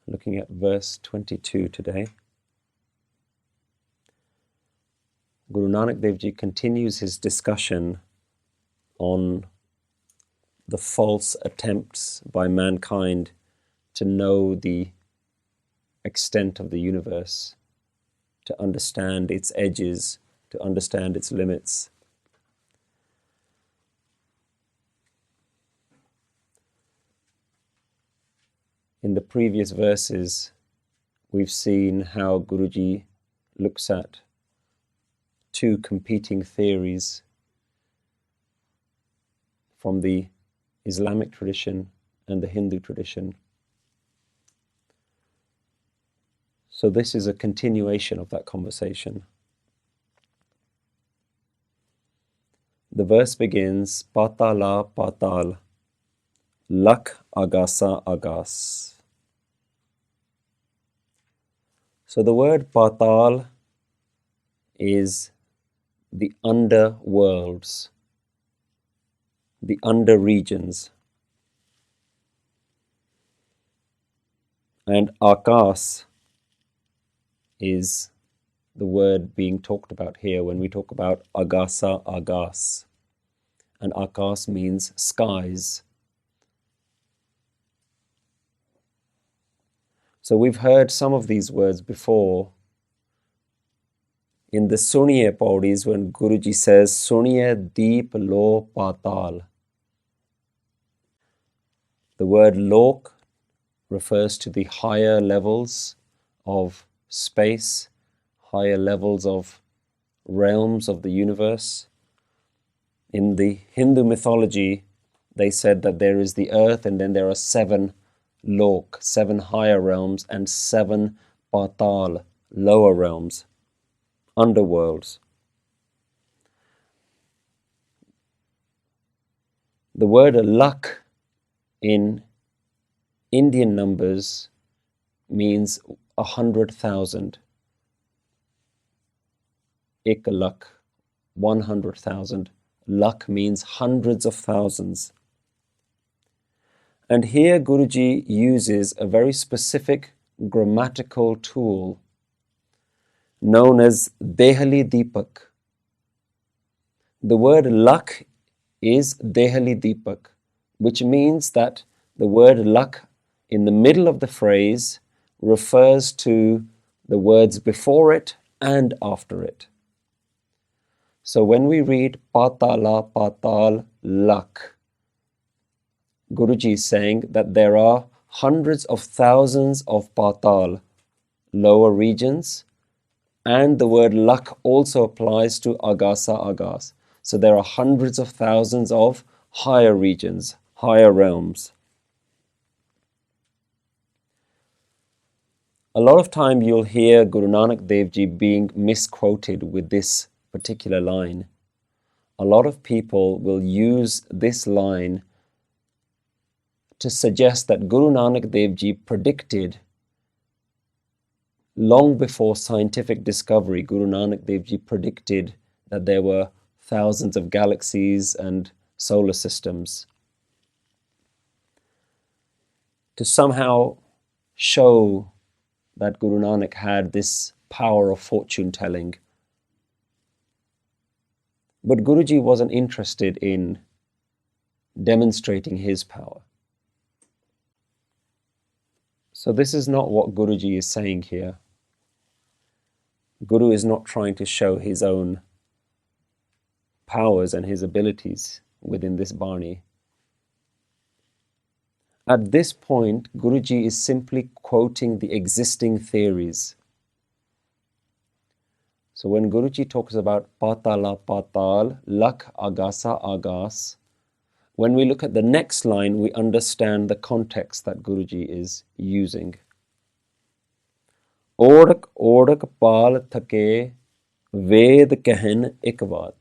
looking at verse 22 today. Guru Nanak Dev Ji continues his discussion on the false attempts by mankind to know the extent of the universe, to understand its edges, to understand its limits. In the previous verses, we've seen how Guruji looks at two competing theories from the Islamic tradition and the Hindu tradition. So this is a continuation of that conversation. The verse begins, Paataalaa Paataal Lakh Aagaasaa Aagaas. So the word Paataal is the underworlds, the under regions. And Aagaas is the word being talked about here when we talk about Aagaasaa Aagaas. And Aagaas means skies. So we've heard some of these words before. In the Suniye Pauris, when Guruji says, Suniye deep lo Paataal. The word Lok refers to the higher levels of space, higher levels of realms of the universe. In the Hindu mythology, they said that there is the earth and then there are 7 Lok, 7 higher realms, and 7 Paataal, lower realms, underworlds. The word Lakh in Indian numbers means 100,000. Ek lakh, 100,000. Lakh means hundreds of thousands. And here Guruji uses a very specific grammatical tool known as Dehali Deepak. The word Lakh is Dehali Deepak, which means that the word Lakh in the middle of the phrase refers to the words before it and after it. So when we read Paataalaa Paataal Lakh, Guruji is saying that there are hundreds of thousands of Paataal, lower regions, and the word Lakh also applies to Aagaasaa Aagaas. So there are hundreds of thousands of higher regions, higher realms. A lot of time you'll hear Guru Nanak Dev Ji being misquoted with this particular line. A lot of people will use this line to suggest that Guru Nanak Dev Ji predicted long before scientific discovery. Guru Nanak Dev Ji predicted that there were thousands of galaxies and solar systems. To somehow show that Guru Nanak had this power of fortune telling. But Guruji wasn't interested in demonstrating his power. So this is not what Guruji is saying here. Guru is not trying to show his own powers and his abilities within this Bani. At this point, Guruji is simply quoting the existing theories. So when Guruji talks about Paataalaa Paataal Lakh Aagaasaa Aagaas, when we look at the next line, we understand the context that Guruji is using. Orhak bhaal thakay, vayd kahan vaat.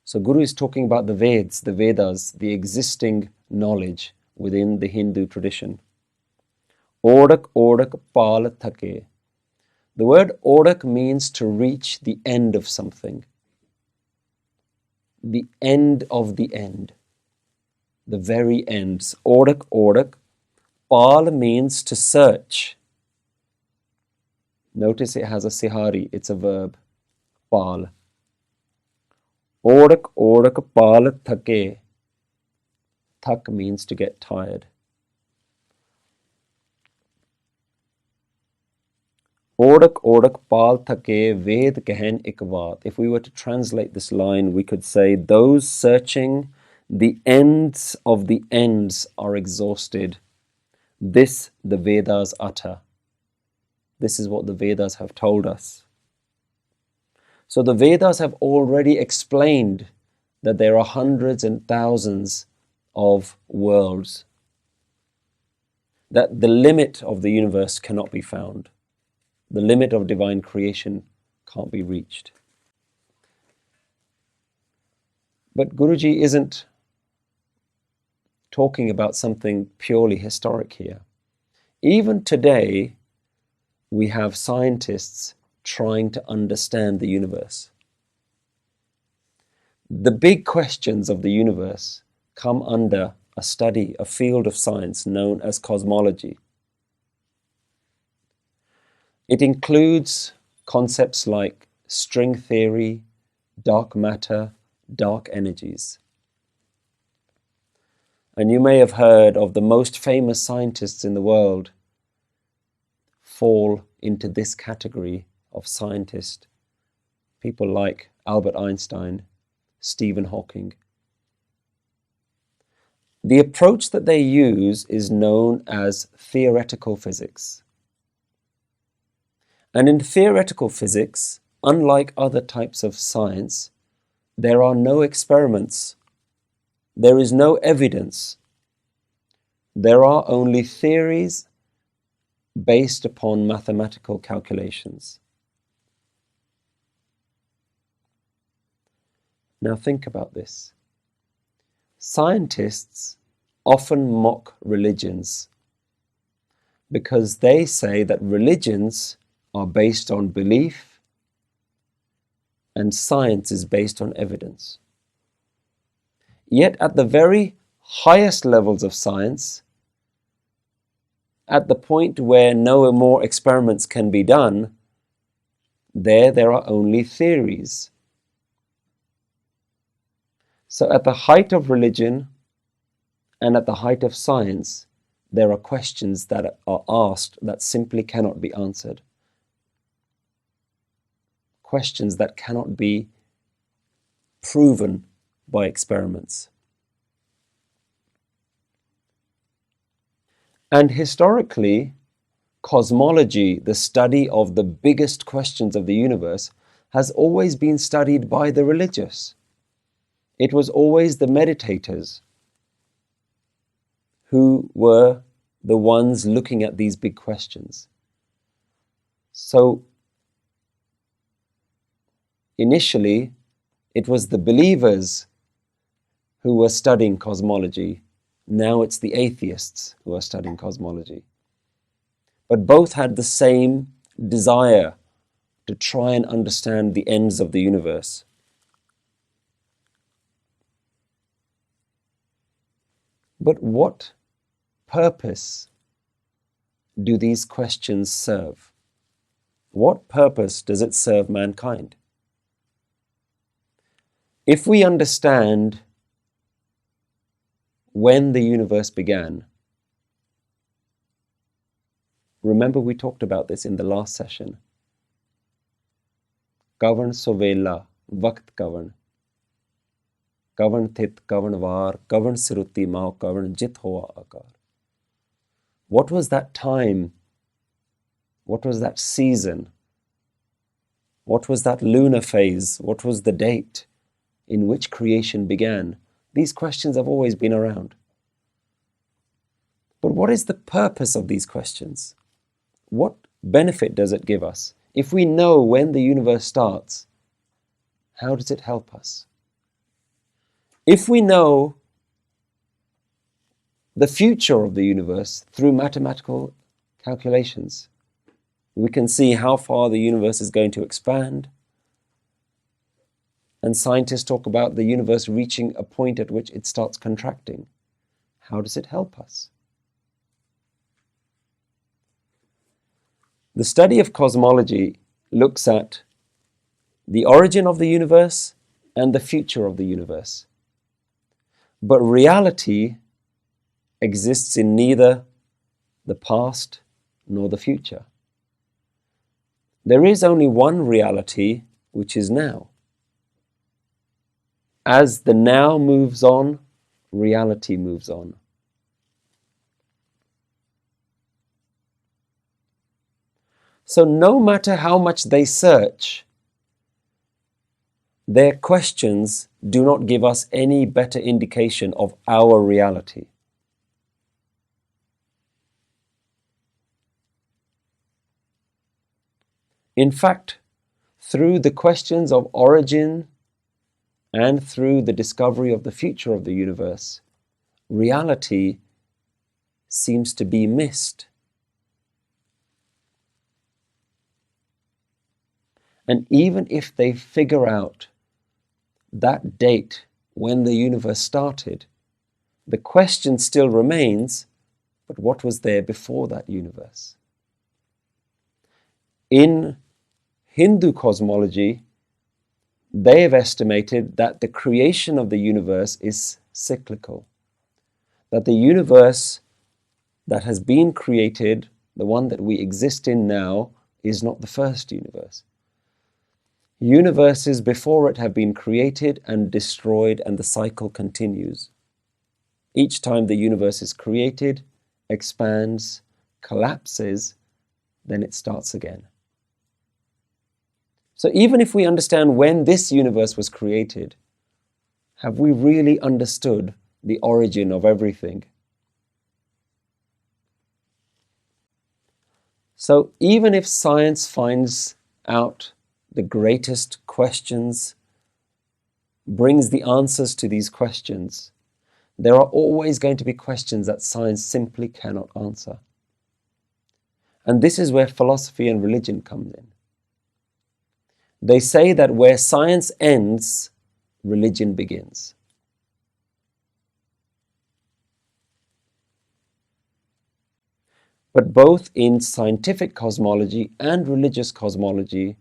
So Guru is talking about the Veds, the Vedas, the existing knowledge within the Hindu tradition. Orhak bhaal thakay. The word orhak means to reach the end of something. The end of the end. The very ends. Orhak. Paal means to search. Notice it has a sihari, it's a verb. Paal. Orhak paal thakay. Thak means to get tired. Orhak paal thakay vayd kahan vaat. If we were to translate this line, we could say, those searching the ends of the ends are exhausted. This the Vedas utter. This is what the Vedas have told us. So the Vedas have already explained that there are hundreds and thousands of worlds, that the limit of the universe cannot be found. The limit of divine creation can't be reached. But Guruji isn't talking about something purely historic here. Even today, we have scientists trying to understand the universe. The big questions of the universe come under a study, a field of science known as cosmology. It includes concepts like string theory, dark matter, dark energies. And you may have heard of the most famous scientists in the world fall into this category of scientist. People like Albert Einstein, Stephen Hawking. The approach that they use is known as theoretical physics. And in theoretical physics, unlike other types of science, there are no experiments. There is no evidence. There are only theories based upon mathematical calculations. Now think about this. Scientists often mock religions because they say that religions are based on belief and science is based on evidence. Yet at the very highest levels of science, at the point where no more experiments can be done, there are only theories. So at the height of religion and at the height of science, there are questions that are asked that simply cannot be answered. Questions that cannot be proven by experiments. And historically, cosmology, the study of the biggest questions of the universe, has always been studied by the religious. It was always the meditators who were the ones looking at these big questions. So, initially, it was the believers who were studying cosmology. Now it's the atheists who are studying cosmology. But both had the same desire to try and understand the ends of the universe. But what purpose do these questions serve? What purpose does it serve mankind? If we understand when the universe began, remember we talked about this in the last session. Kavan sovela, vakt kavan. Kavan thit, kavan var, kavan siruti mao, kavan jit hoa akar. What was that time? What was that season? What was that lunar phase? What was the date in which creation began? These questions have always been around. But what is the purpose of these questions? What benefit does it give us? If we know when the universe starts, how does it help us? If we know the future of the universe through mathematical calculations, we can see how far the universe is going to expand. And scientists talk about the universe reaching a point at which it starts contracting. How does it help us? The study of cosmology looks at the origin of the universe and the future of the universe. But reality exists in neither the past nor the future. There is only one reality, which is now. As the now moves on, reality moves on. So no matter how much they search, their questions do not give us any better indication of our reality. In fact, through the questions of origin and through the discovery of the future of the universe, reality seems to be missed. And even if they figure out that date when the universe started, the question still remains, but what was there before that universe? In Hindu cosmology, they have estimated that the creation of the universe is cyclical. That the universe that has been created, the one that we exist in now, is not the first universe. Universes before it have been created and destroyed, and the cycle continues. Each time the universe is created, expands, collapses, then it starts again. So even if we understand when this universe was created, have we really understood the origin of everything? So even if science finds out the greatest questions, brings the answers to these questions, there are always going to be questions that science simply cannot answer. And this is where philosophy and religion come in. They say that where science ends, religion begins. But both in scientific cosmology and religious cosmology,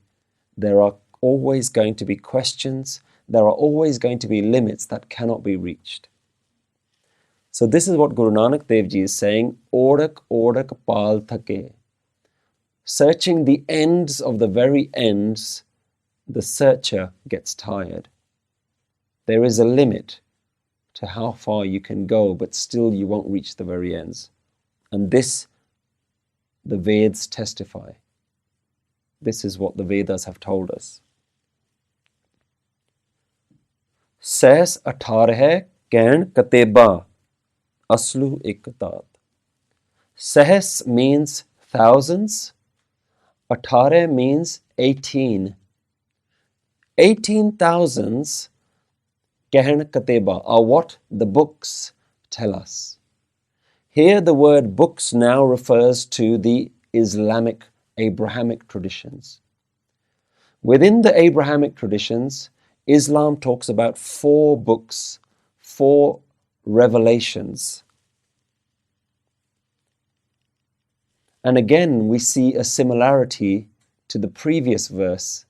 there are always going to be questions, there are always going to be limits that cannot be reached. So this is what Guru Nanak Dev Ji is saying, orhak paal thakay. Searching the ends of the very ends, the searcher gets tired. There is a limit to how far you can go, but still you won't reach the very ends. And this, the Veds testify. This is what the Vedas have told us. Sahas athaarah kahan kataybaa, asuloo Dhaat. Sahas means thousands. Athaarah means 18. 18,000s kahan kataybaa are what the books tell us. Here the word books now refers to the Islamic Abrahamic traditions. Within the Abrahamic traditions, Islam talks about 4 books, 4 revelations. And again, we see a similarity to the previous verse.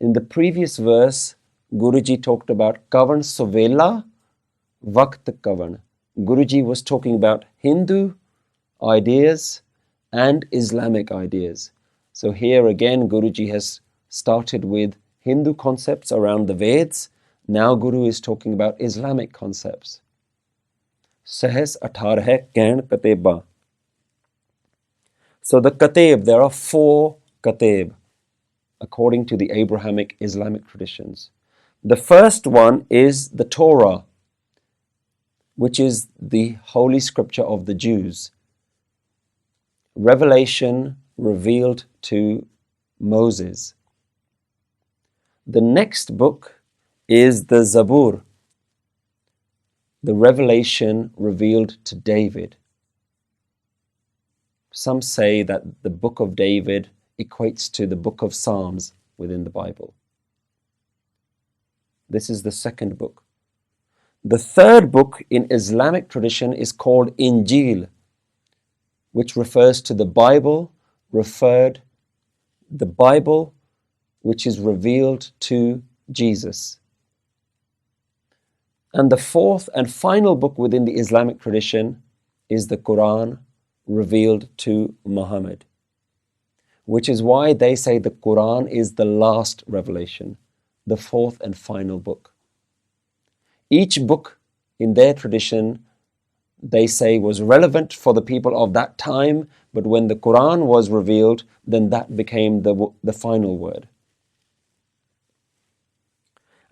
In the previous verse, Guruji talked about kavan sovela, vakt kavan. Guruji was talking about Hindu ideas and Islamic ideas. So here again, Guruji has started with Hindu concepts around the Veds. Now Guru is talking about Islamic concepts. Sahas athaarah kahan kataybaa. So the katayb, there are 4 katayb according to the Abrahamic Islamic traditions. The first one is the Torah, which is the holy scripture of the Jews. Revelation revealed to Moses. The next book is the Zabur, the revelation revealed to David. Some say that the book of David equates to the book of Psalms within the Bible. This is the second book. The third book in Islamic tradition is called Injil, which refers to the Bible referred the Bible, which is revealed to Jesus. And the fourth and final book within the Islamic tradition is the Quran, revealed to Muhammad, which is why they say the Quran is the last revelation, the fourth and final book. Each book in their tradition, they say, was relevant for the people of that time, but when the Quran was revealed, then that became the final word.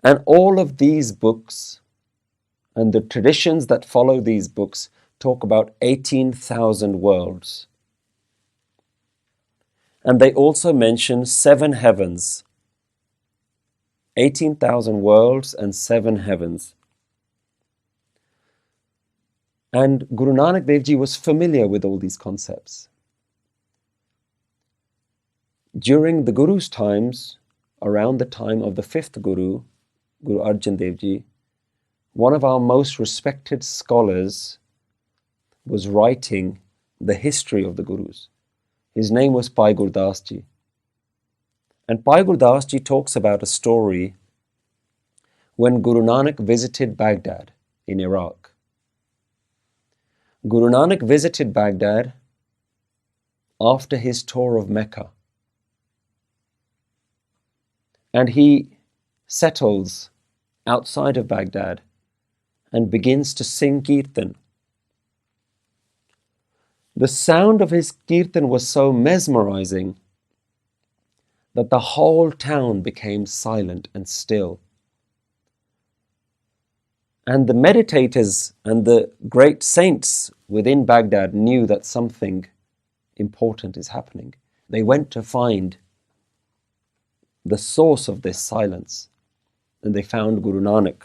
And all of these books and the traditions that follow these books talk about 18,000 worlds. And they also mention 7 heavens. 18,000 worlds and 7 heavens. And Guru Nanak Dev Ji was familiar with all these concepts. During the Guru's times, around the time of the 5th Guru, Guru Arjan Dev Ji, one of our most respected scholars was writing the history of the Gurus. His name was Bhai Gurdas Ji. And Bhai Gurdas Ji talks about a story when Guru Nanak visited Baghdad in Iraq. Guru Nanak visited Baghdad after his tour of Mecca. And he settles outside of Baghdad and begins to sing Kirtan. The sound of his Kirtan was so mesmerizing that the whole town became silent and still. And the meditators and the great saints within Baghdad knew that something important is happening. They went to find the source of this silence, and they found Guru Nanak.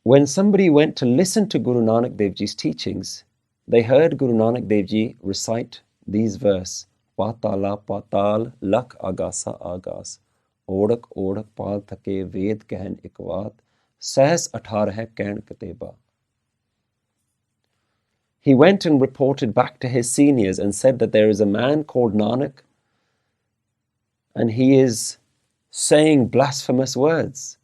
When somebody went to listen to Guru Nanak Dev Ji's teachings, they heard Guru Nanak Dev Ji recite these verses: Paataalaa Paataal Lakh Aagaasaa Aagaas, orhak bhaal thakay, vayd kahan vaat, sahas athaarah kataybaa. He went and reported back to his seniors and said that there is a man called Nanak, and he is saying blasphemous words.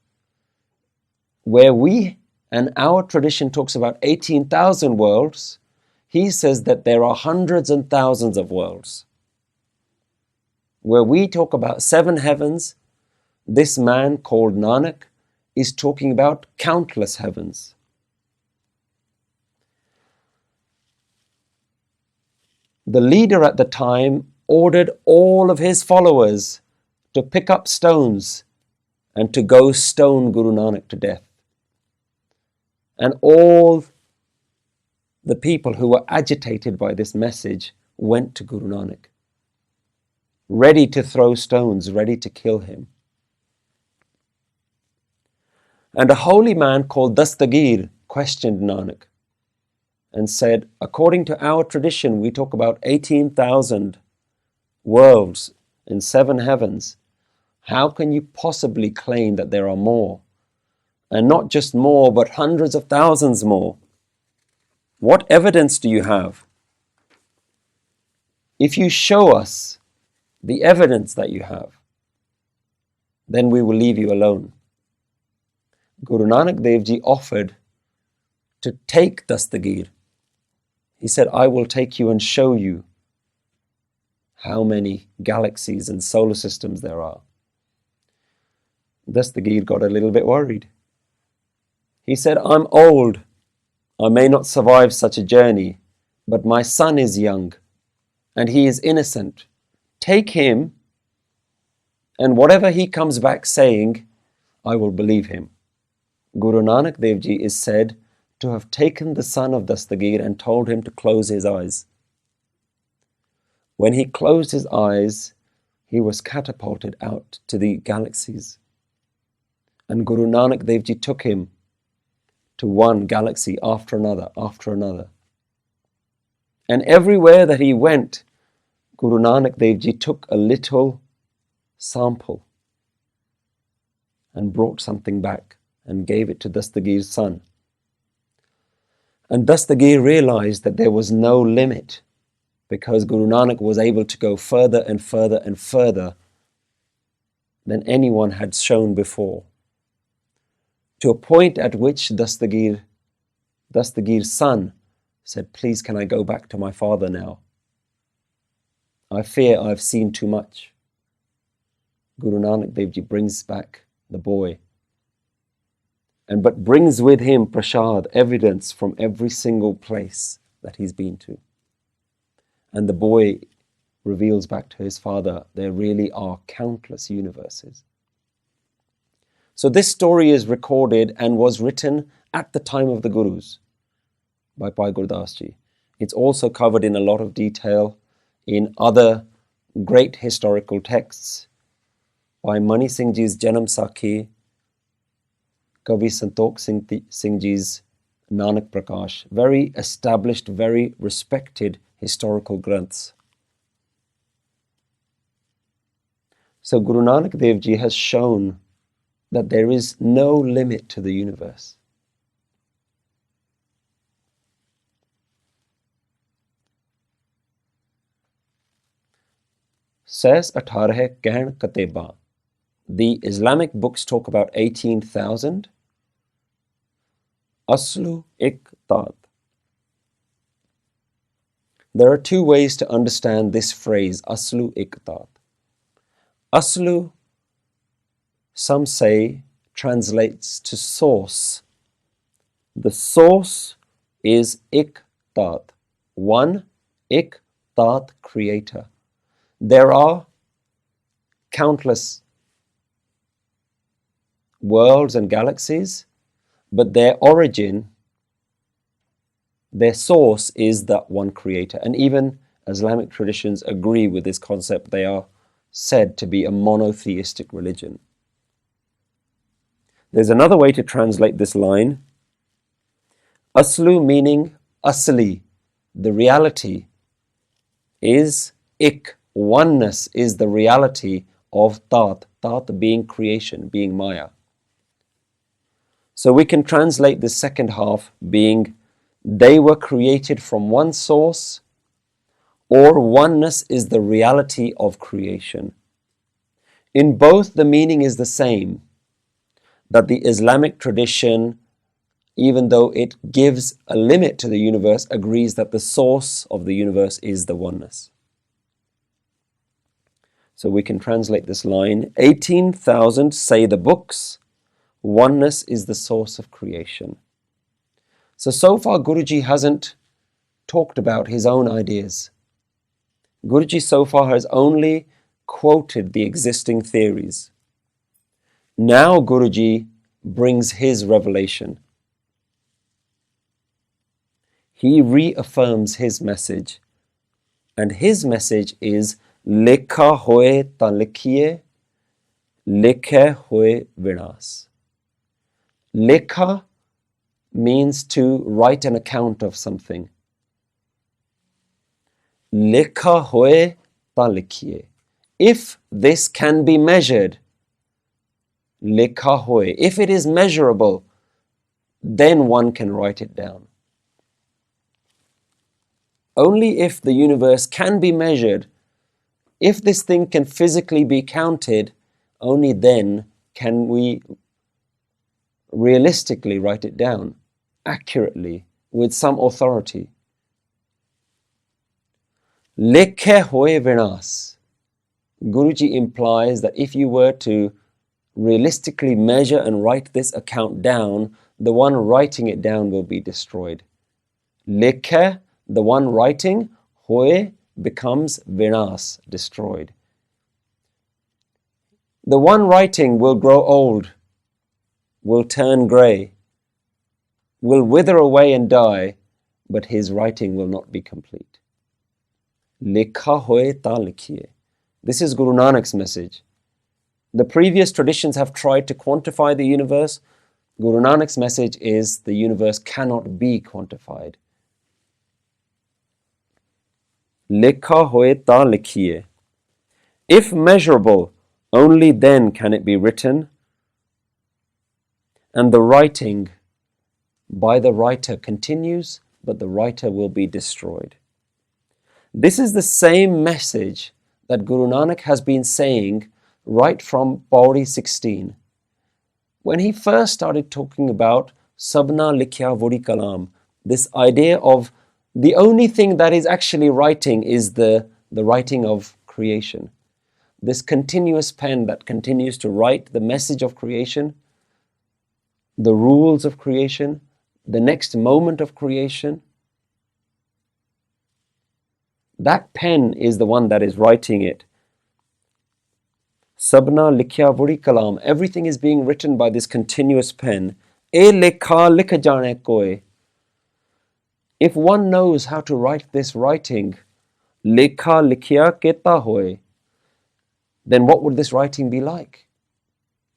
Where we and our tradition talks about 18,000 worlds, he says that there are hundreds and thousands of worlds. Where we talk about 7 heavens, this man called Nanak is talking about countless heavens. The leader at the time ordered all of his followers to pick up stones and to go stone Guru Nanak to death. And all the people who were agitated by this message went to Guru Nanak, ready to throw stones, ready to kill him. And a holy man called Dastagir questioned Nanak and said, according to our tradition, we talk about 18,000 worlds in 7 heavens. How can you possibly claim that there are more? And not just more, but hundreds of thousands more. What evidence do you have? If you show us the evidence that you have, then we will leave you alone. Guru Nanak Dev Ji offered to take Dastagir. He said, I will take you and show you how many galaxies and solar systems there are. Dastagir got a little bit worried. He said, I'm old. I may not survive such a journey, but my son is young and he is innocent. Take him, and whatever he comes back saying, I will believe him. Guru Nanak Dev Ji is said to have taken the son of Dastagir and told him to close his eyes. When he closed his eyes, he was catapulted out to the galaxies. And Guru Nanak Dev Ji took him to one galaxy after another, after another. And everywhere that he went, Guru Nanak Dev Ji took a little sample and brought something back and gave it to Dastagir's son. And Dastagir realized that there was no limit, because Guru Nanak was able to go further and further and further than anyone had shown before, to a point at which Dastagir's son said, "Please, can I go back to my father now? I fear I've seen too much." Guru Nanak Dev Ji brings back the boy, but brings with him prashad, evidence from every single place that he's been to. And the boy reveals back to his father, there really are countless universes. So this story is recorded and was written at the time of the Gurus by Bhai Gurdas Ji. It's also covered in a lot of detail in other great historical texts by Mani Singh Ji's Janam Sakhi, Kavi Santokh Singh Ji's Nanak Prakash, very established, very respected historical granths. So Guru Nanak Dev Ji has shown that there is no limit to the universe. Says athaarah, kahan, kataybaa. The Islamic books talk about 18,000. Asuloo, Dhaat. There are two ways to understand this phrase, asuloo, Dhaat. Asuloo, some say, translates to source. The source is Dhaat. One, Dhaat, creator. There are countless worlds and galaxies, but their origin, their source is that one creator. And even Islamic traditions agree with this concept. They are said to be a monotheistic religion. There's another way to translate this line. Aslu meaning asli, the reality, is oneness is the reality of Dhaat, Dhaat being creation, being Maya. So we can translate the second half being they were created from one source, or oneness is the reality of creation. In both, the meaning is the same, that the Islamic tradition, even though it gives a limit to the universe, agrees that the source of the universe is the oneness. So we can translate this line, 18,000 say the books, oneness is the source of creation. So far Guruji hasn't talked about his own ideas. Guruji so far has only quoted the existing theories. Now Guruji brings his revelation. He reaffirms his message. And his message is laykhaa hoye ta likee-ai, laykhaa hoye vinaas. Laykhaa means to write an account of something. Laykhaa hoye ta likee-ai. If this can be measured, laykhaa hoye, if it is measurable, then one can write it down. Only if the universe can be measured, if this thing can physically be counted, only then can we realistically write it down, accurately, with some authority. Laykhaa hoye vinaas. Guruji implies that if you were to realistically measure and write this account down, the one writing it down will be destroyed. Laykhaa, the one writing, hoye becomes vinaas, destroyed. The one writing will grow old, will turn grey, will wither away and die, but his writing will not be complete. Laykhaa hoye ta likee-ai. This is Guru Nanak's message. The previous traditions have tried to quantify the universe. Guru Nanak's message is the universe cannot be quantified. Laykhaa hoye ta likee-ai. If measurable, only then can it be written, and the writing by the writer continues, but the writer will be destroyed. This is the same message that Guru Nanak has been saying right from Pauri 16. When he first started talking about Sabna Likhya Vodi Kalam, this idea of the only thing that is actually writing is the writing of creation. This continuous pen that continues to write the message of creation, the rules of creation, the next moment of creation. That pen is the one that is writing it. Sabna likhya vudi kalam. Everything is being written by this continuous pen. E laykhā likh jaanai koi. If one knows how to write this writing, laykhā likhya keta hoy, then what would this writing be like?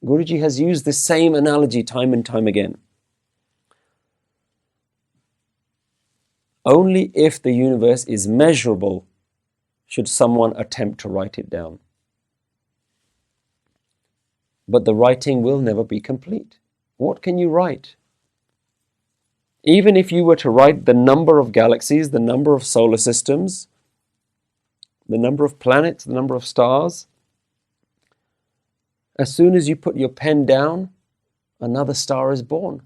Guruji has used the same analogy time and time again. Only if the universe is measurable should someone attempt to write it down. But the writing will never be complete. What can you write? Even if you were to write the number of galaxies, the number of solar systems, the number of planets, the number of stars, as soon as you put your pen down, another star is born.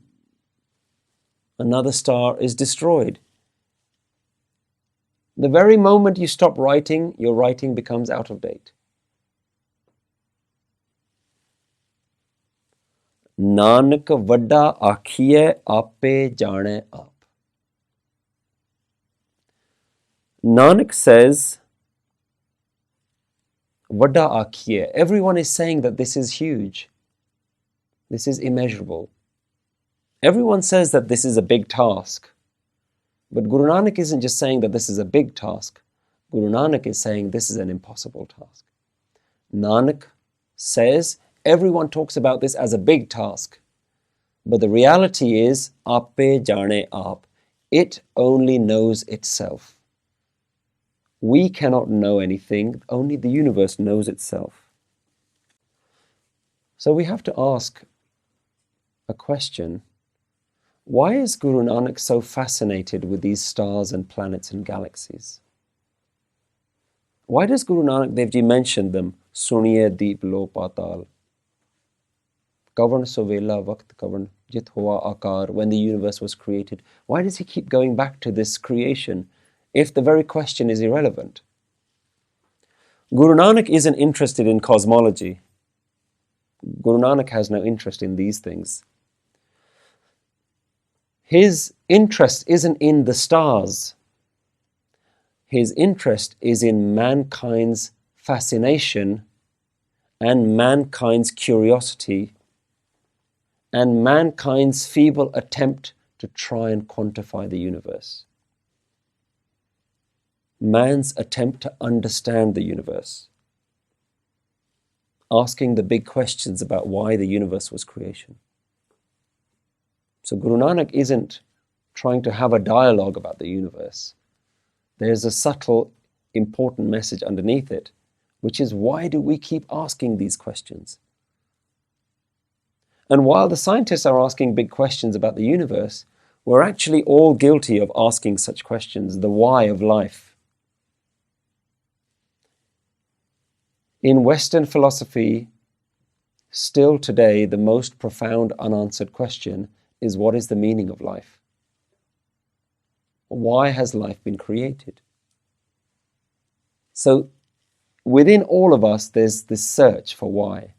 Another star is destroyed. The very moment you stop writing, your writing becomes out of date. Naanak vadaa aakhee-ai aapay jaanai aap. Nanak says, vadaa aakhee-ai. Everyone is saying that this is huge. This is immeasurable. Everyone says that this is a big task. But Guru Nanak isn't just saying that this is a big task. Guru Nanak is saying this is an impossible task. Nanak says everyone talks about this as a big task. But the reality is, aapay jaanai aap. It only knows itself. We cannot know anything, only the universe knows itself. So we have to ask a question. Why is Guru Nanak so fascinated with these stars and planets and galaxies? Why does Guru Nanak Dev Ji mention them? Suniye deep lo Paatal. Kavan sovela vakt kavan jit hoa akar. When the universe was created. Why does he keep going back to this creation if the very question is irrelevant? Guru Nanak isn't interested in cosmology. Guru Nanak has no interest in these things. His interest isn't in the stars. His interest is in mankind's fascination and mankind's curiosity and mankind's feeble attempt to try and quantify the universe. Man's attempt to understand the universe. Asking the big questions about why the universe was creation. So Guru Nanak isn't trying to have a dialogue about the universe. There's a subtle, important message underneath it, which is why do we keep asking these questions? And while the scientists are asking big questions about the universe, we're actually all guilty of asking such questions, the why of life. In Western philosophy, still today, the most profound unanswered question is what is the meaning of life? Why has life been created? So within all of us, there's this search for why.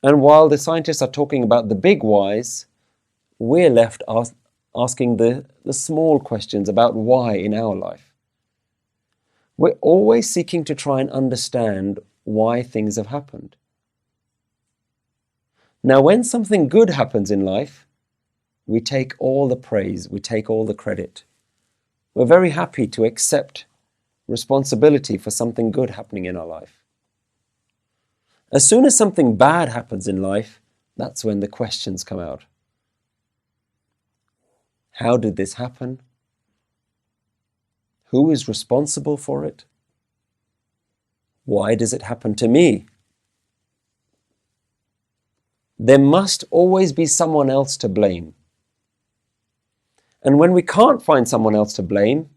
And while the scientists are talking about the big whys, we're left asking the small questions about why in our life. We're always seeking to try and understand why things have happened. Now, when something good happens in life, we take all the praise, we take all the credit. We're very happy to accept responsibility for something good happening in our life. As soon as something bad happens in life, that's when the questions come out. How did this happen? Who is responsible for it? Why does it happen to me? there must always be someone else to blame. And when we can't find someone else to blame,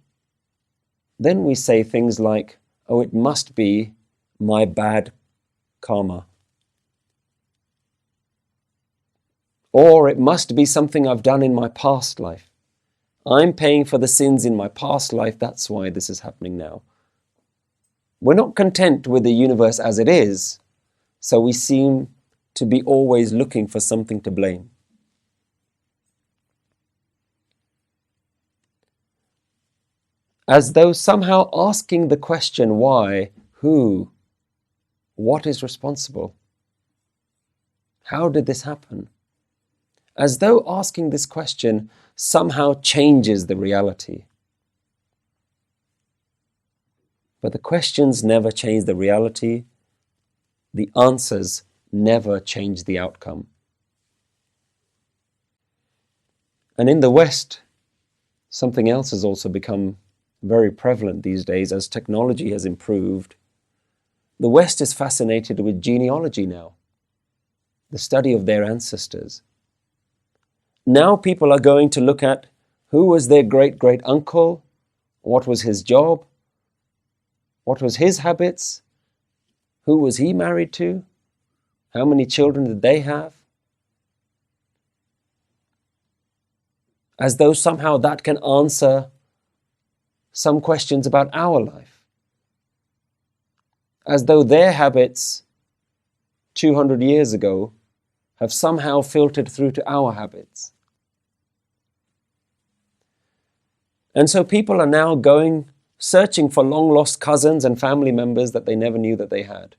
then we say things like, oh, it must be my bad karma. Or it must be something I've done in my past life. I'm paying for the sins in my past life, that's why this is happening now. We're not content with the universe as it is, so we seem to be always looking for something to blame. As though somehow asking the question why, who, what is responsible? How did this happen? As though asking this question somehow changes the reality. But the questions never change the reality. The answers never change the outcome. And in the West, something else has also become very prevalent these days as technology has improved. The West is fascinated with genealogy now, the study of their ancestors. Now people are going to look at who was their great-great-uncle, what was his job, what was his habits, who was he married to, how many children did they have? As though somehow that can answer some questions about our life. As though their habits 200 years ago have somehow filtered through to our habits. And so people are now searching for long-lost cousins and family members that they never knew that they had.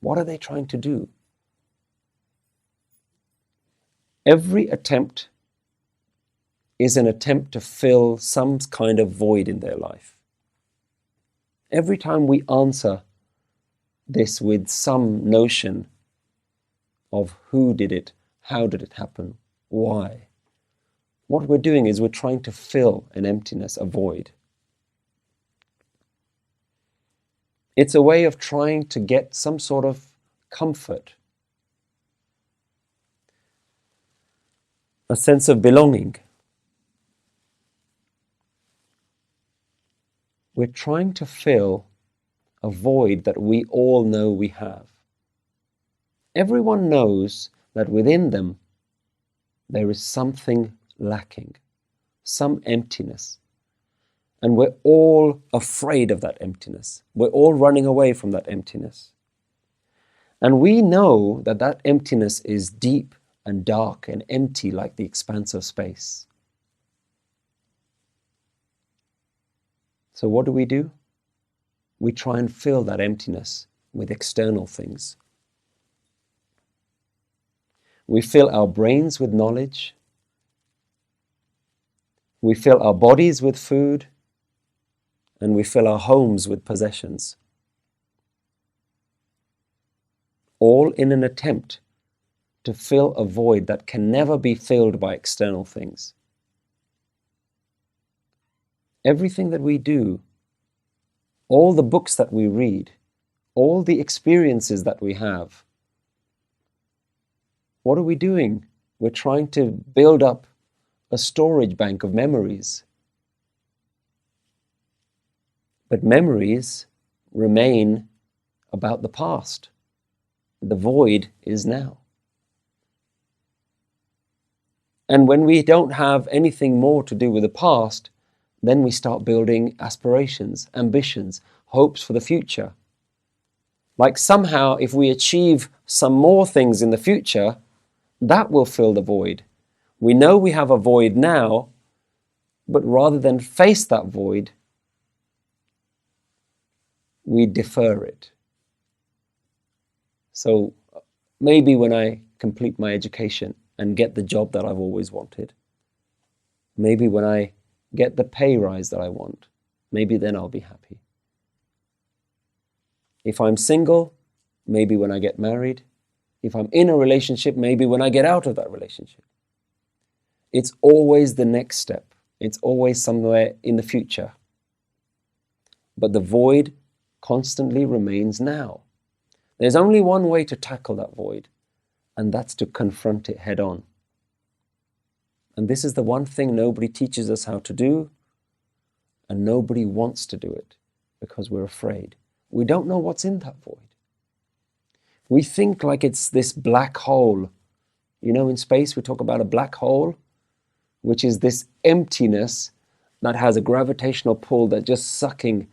What are they trying to do? Every attempt is an attempt to fill some kind of void in their life. Every time we answer this with some notion of who did it, how did it happen, why, what we're doing is we're trying to fill an emptiness, a void. It's a way of trying to get some sort of comfort, a sense of belonging. We're trying to fill a void that we all know we have. Everyone knows that within them there is something lacking, some emptiness. And we're all afraid of that emptiness. We're all running away from that emptiness. And we know that that emptiness is deep and dark and empty like the expanse of space. So what do? We try and fill that emptiness with external things. We fill our brains with knowledge. We fill our bodies with food. And we fill our homes with possessions. All in an attempt to fill a void that can never be filled by external things. Everything that we do, all the books that we read, all the experiences that we have, what are we doing? We're trying to build up a storage bank of memories. But memories remain about the past. The void is now. And when we don't have anything more to do with the past, then we start building aspirations, ambitions, hopes for the future. Like somehow if we achieve some more things in the future, that will fill the void. We know we have a void now, but rather than face that void, we defer it. So maybe when I complete my education and get the job that I've always wanted, maybe when I get the pay rise that I want, maybe then I'll be happy. If I'm single, maybe when I get married. If I'm in a relationship, maybe when I get out of that relationship. It's always the next step. It's always somewhere in the future. But the void constantly remains now. There's only one way to tackle that void, and that's to confront it head on. And this is the one thing nobody teaches us how to do, and nobody wants to do it because we're afraid. We don't know what's in that void. We think like it's this black hole. You know, in space we talk about a black hole, which is this emptiness that has a gravitational pull that's just sucking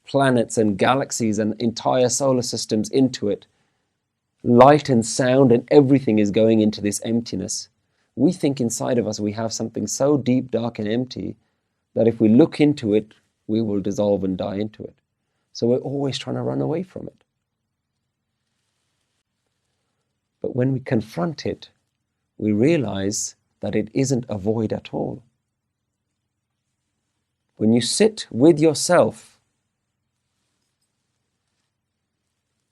planets and galaxies and entire solar systems into it. Light and sound and everything is going into this emptiness. We think inside of us we have something so deep, dark and empty that if we look into it, we will dissolve and die into it. So we're always trying to run away from it. But when we confront it, we realize that it isn't a void at all. When you sit with yourself,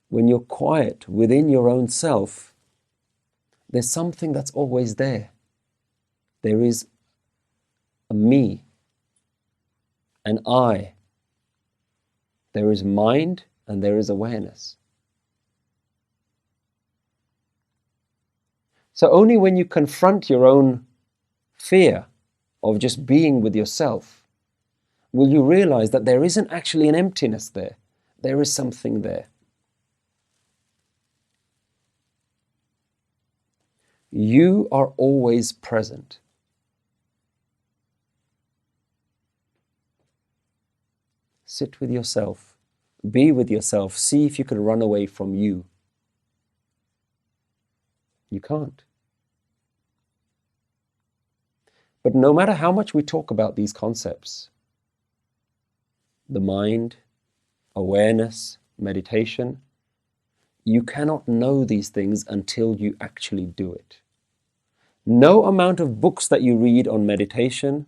when you're quiet within your own self, there's something that's always there. There is a me, an I. There is mind and there is awareness. So only when you confront your own fear of just being with yourself will you realize that there isn't actually an emptiness there. There is something there. You are always present. Sit with yourself. Be with yourself. See if you can run away from you. You can't. But no matter how much we talk about these concepts, the mind, awareness, meditation, you cannot know these things until you actually do it. No amount of books that you read on meditation,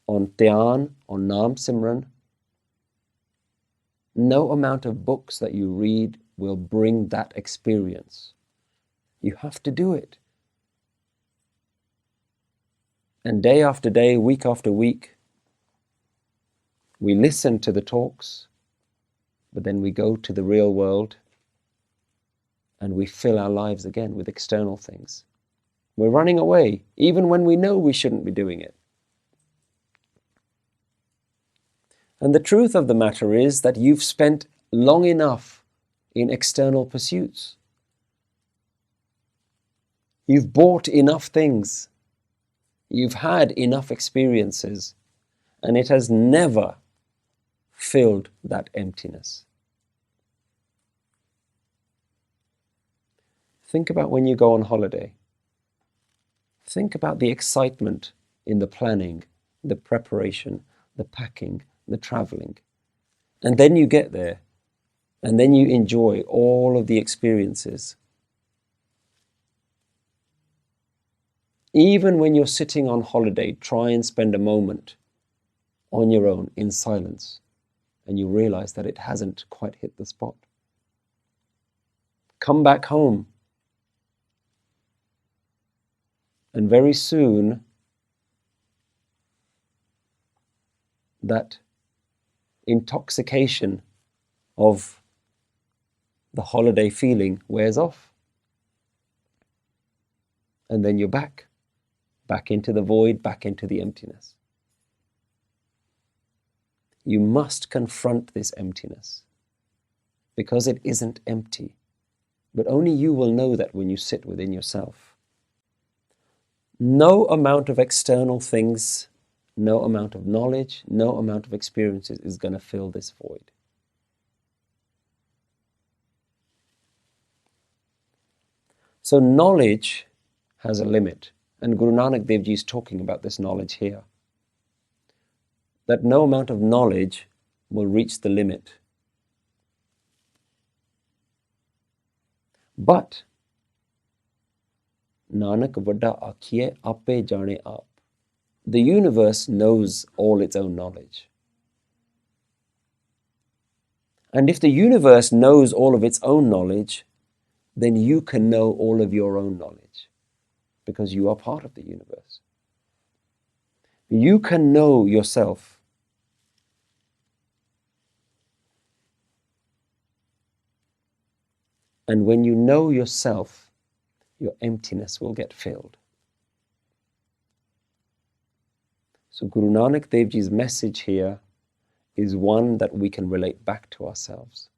on dhyan, on naam simran, no amount of books that you read will bring that experience. You have to do it. And day after day, week after week, we listen to the talks, but then we go to the real world and we fill our lives again with external things. We're running away, even when we know we shouldn't be doing it. And the truth of the matter is that you've spent long enough in external pursuits. You've bought enough things. You've had enough experiences, and it has never filled that emptiness. Think about when you go on holiday. Think about the excitement in the planning, the preparation, the packing, the traveling. And then you get there, and then you enjoy all of the experiences. Even when you're sitting on holiday, try and spend a moment on your own in silence, and you realize that it hasn't quite hit the spot. Come back home, and very soon that intoxication of the holiday feeling wears off. And then you're back into the void, back into the emptiness. You must confront this emptiness because it isn't empty. But only you will know that when you sit within yourself. No amount of external things, no amount of knowledge, no amount of experiences is going to fill this void. So knowledge has a limit. And Guru Nanak Dev Ji is talking about this knowledge here. That no amount of knowledge will reach the limit. But naanak vadaa aakhee-ai, aapay jaanai. The universe knows all its own knowledge. And if the universe knows all of its own knowledge, then you can know all of your own knowledge because you are part of the universe. You can know yourself. And when you know yourself, your emptiness will get filled. So Guru Nanak Dev Ji's message here is one that we can relate back to ourselves.